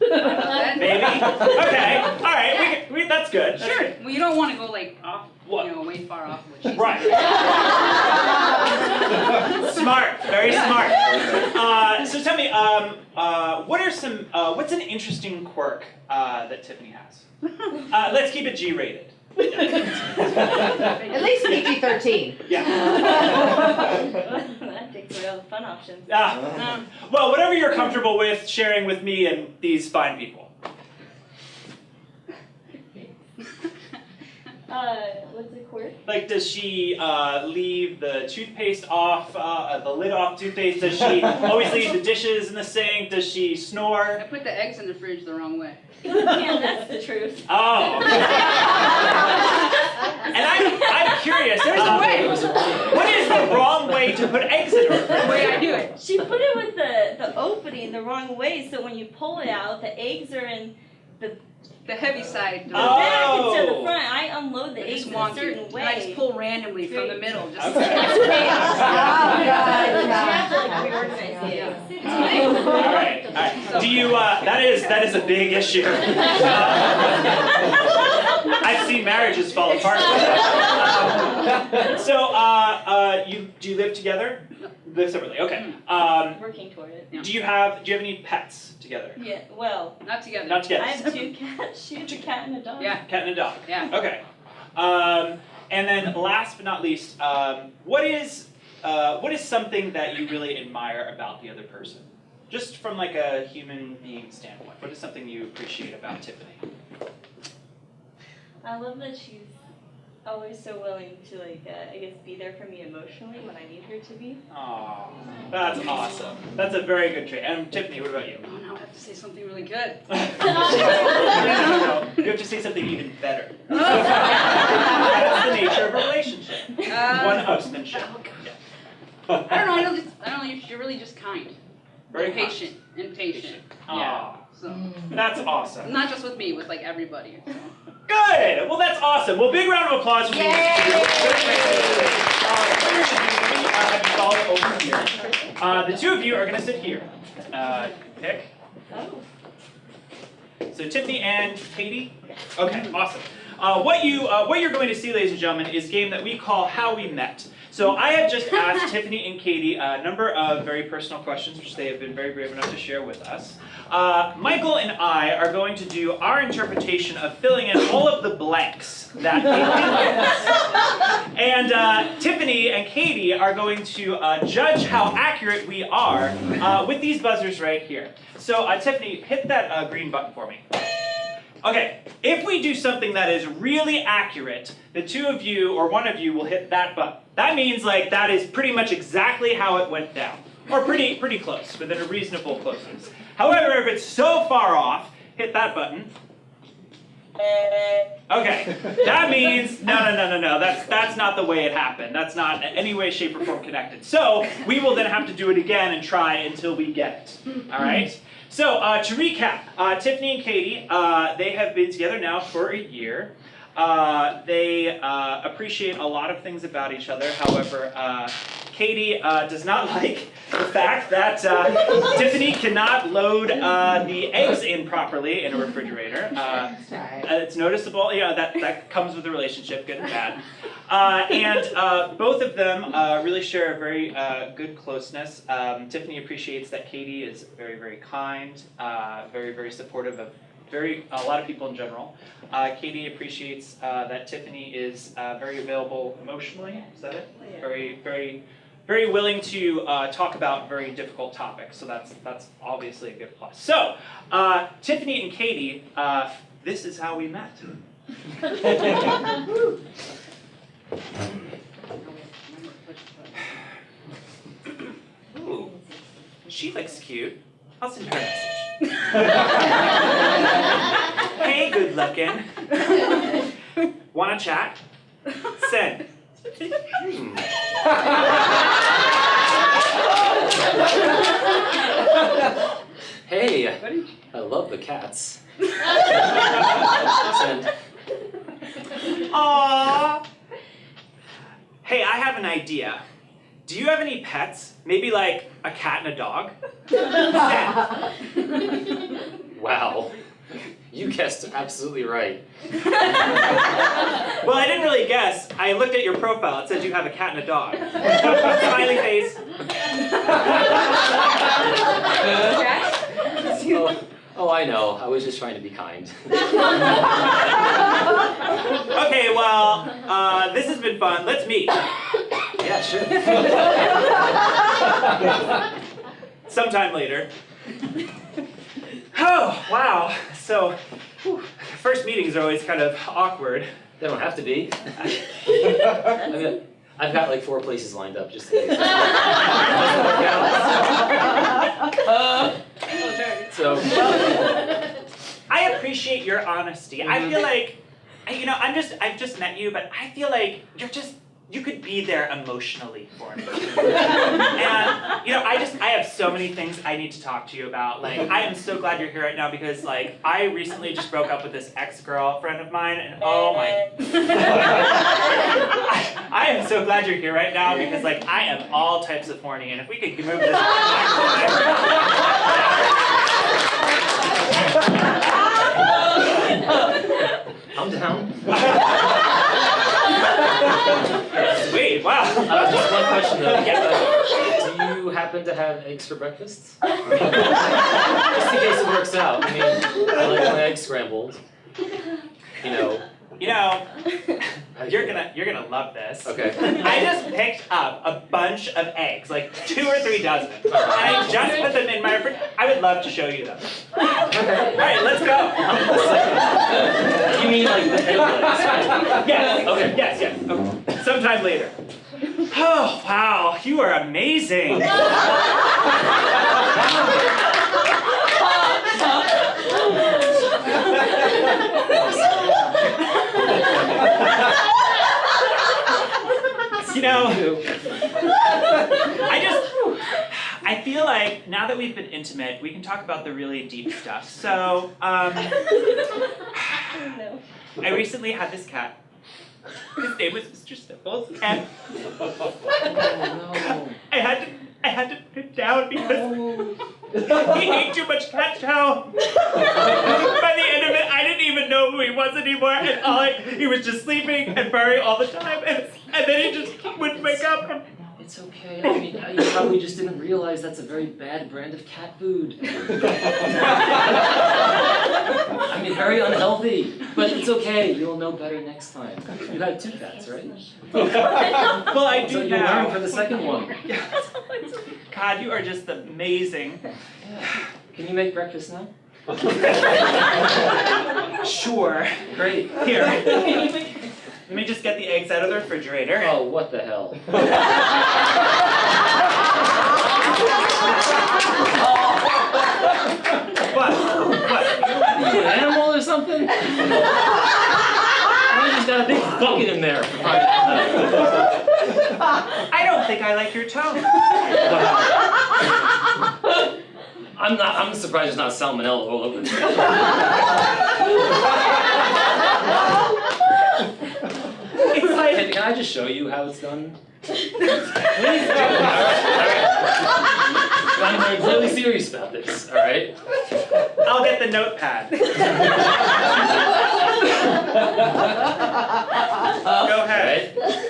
Maybe. Okay. All right. We that's good. That's Sure. good. Well, you don't want to go like off, What? way far off what she's Right. Smart. Very smart. So tell me, what's an interesting quirk that Tiffany has? Let's keep it G-rated. At least PG-13. Yeah. That takes away all the fun options. Well, whatever you're comfortable with sharing with me and these fine people. What's the quirk? Like, does she leave the toothpaste off, the lid off toothpaste? Does she always leave the dishes in the sink? Does she I snore? put the eggs in the fridge the wrong way. Yeah, that's the truth. Oh. And I'm curious. There's a way. What is the wrong way to put eggs in her? The way I do it. She put it with the opening the wrong way, so when you pull it out, the eggs are in the The heavy side. back instead of Oh. the front. I unload the They're eggs just in a wonky. certain way. And I just pull randomly from the middle. Just Okay. You have to like reorganize the eggs. All right. Do you? That is a big issue. I've seen marriages fall apart. Do you live together? Live separately. Okay. Working toward it. Do you have any pets together? Yeah, well, not together. Not together. I have 2 cats. She has a cat and a dog. Yeah. Cat and a dog. Yeah. Okay. And then last but not least, what is something that you really admire about the other person? Just from like a human being standpoint, what is something you appreciate about Tiffany? I love that she's always so willing to I guess be there for me emotionally when I need her to be. Aw, that's awesome. That's a very good trait. And Tiffany, what about you? Oh, now I have to say something really good. No. You have to say something even better. That's the nature of a relationship. One-upsmanship. I don't know. You're really just kind. Very And patient. And patient. Aw, Yeah. So that's awesome. not just with me, with like everybody. So. Good. Well, that's awesome. Well, big round of applause for you. All over here. The two of you are going to sit here. Pick. So Tiffany and Katie. Okay, awesome. What you're going to see, ladies and gentlemen, is a game that we call How We Met. So I have just asked Tiffany and Katie a number of very personal questions, which they have been very brave enough to share with us. Michael and I are going to do our interpretation of filling in all of the blanks that they give us. And Tiffany and Katie are going to judge how accurate we are with these buzzers right here. So Tiffany, hit that green button for me. Okay, if we do something that is really accurate, the two of you or one of you will hit that button. That means that is pretty much exactly how it went down. Or pretty close, within a reasonable closeness. However, if it's so far off, hit that button. Okay, that means, no, that's not the way it happened. That's not in any way, shape, or form connected. So, we will then have to do it again and try until we get it. Alright? So, to recap, Tiffany and Katie, they have been together now for a year. They appreciate a lot of things about each other. However, Katie does not like the fact that Tiffany cannot load the eggs in properly in a refrigerator. It's noticeable, that comes with the relationship, good and bad. And both of them really share a very good closeness. Tiffany appreciates that Katie is very, very kind, very, very supportive of a lot of people in general. Katie appreciates that Tiffany is very available emotionally. Is that it? Yeah. Very, very, very willing to talk about very difficult topics. So that's obviously a good plus. So Tiffany and Katie, this is how we met. Ooh, she looks cute. I'll send her a message. Hey, good looking. Wanna chat? Send. Hey, I love the cats. Send. Aww. Hey, I have an idea. Do you have any pets? Maybe like a cat and a dog? Wow. You guessed absolutely right. Well, I didn't really guess. I looked at your profile. It says you have a cat and a dog. Smiley face. Oh, I know. I was just trying to be kind. Okay, well, this has been fun. Let's meet. Yeah, sure. Sometime later. Oh, wow. So, first meetings are always kind of awkward. They don't have to be. I've got like 4 places lined up just in case. So. I appreciate your honesty. I feel like, I've just met you, but I feel like you could be there emotionally for me. And, I have so many things I need to talk to you about. Like, I am so glad you're here right now because, like, I recently just broke up with this ex-girlfriend of mine, and oh my. I am so glad you're here right now because, like, I am all types of horny, and if we could move this. I'm down. Sweet, wow. Just one question though. Yeah. Do you happen to have eggs for breakfast? Just in case it works out. I mean, I like my eggs scrambled. You're gonna love this. Okay. I just picked up a bunch of eggs, like 2 or 3 dozen, and I just put them in my refrigerator. I would love to show you them. All right, let's go. You mean like the headlights, right? Yes. Okay. Yes. Okay. Sometime later. Oh wow, you are amazing. You know, I feel like now that we've been intimate, we can talk about the really deep stuff. So, I recently had this cat. His name was Mr. Sniffles, and I had to put him down because he ate too much cat chow. By the end of it, I didn't even know who he was anymore, and he was just sleeping and furry all the time, and then he just wouldn't wake up. And It's okay. I mean, you probably just didn't realize that's a very bad brand of cat food. I mean, very unhealthy. But it's okay. You'll know better next time. You had 2 cats, right? well, I do So you now. learn for the second one. God, you are just amazing. Can you make breakfast now? Sure. Great. Here. Let me just get the eggs out of the refrigerator. Oh, what the hell? What? Are you an animal or something? I just got a big bucket in there. I don't think I like your tone. I'm surprised there's not salmonella all over the place. It's like, Can I just show you how it's done? please do. I'm really serious about this, alright? I'll get the notepad. Go ahead. Right?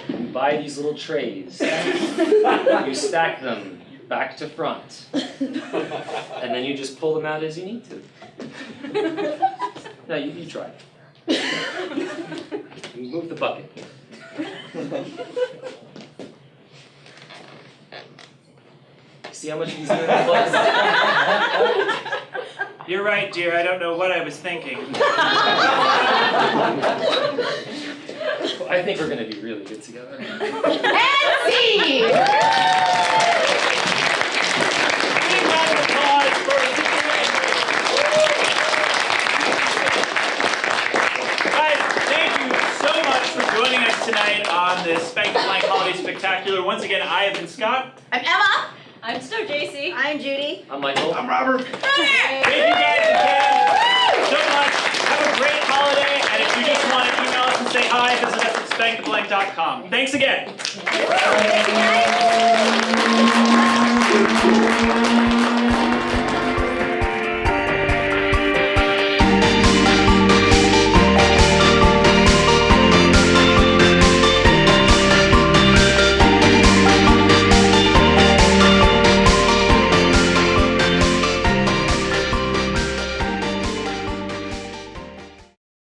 You buy these little trays. You stack them back to front. And then you just pull them out as you need to. Now you try. You move the bucket. See how much these are in place? You're right, dear. I don't know what I was thinking. I think we're going to be really good together. And scene! Guys, thank you so much for joining us tonight on this Spank Blank Holiday Spectacular. Once again, I have been Scott. I'm Emma. I'm Star JC. I'm Judy. I'm Michael. I'm Robert. Thank you guys again so much. Have a great holiday. And if you just want to email us and say hi, visit us at spanktheblank.com. Thanks again.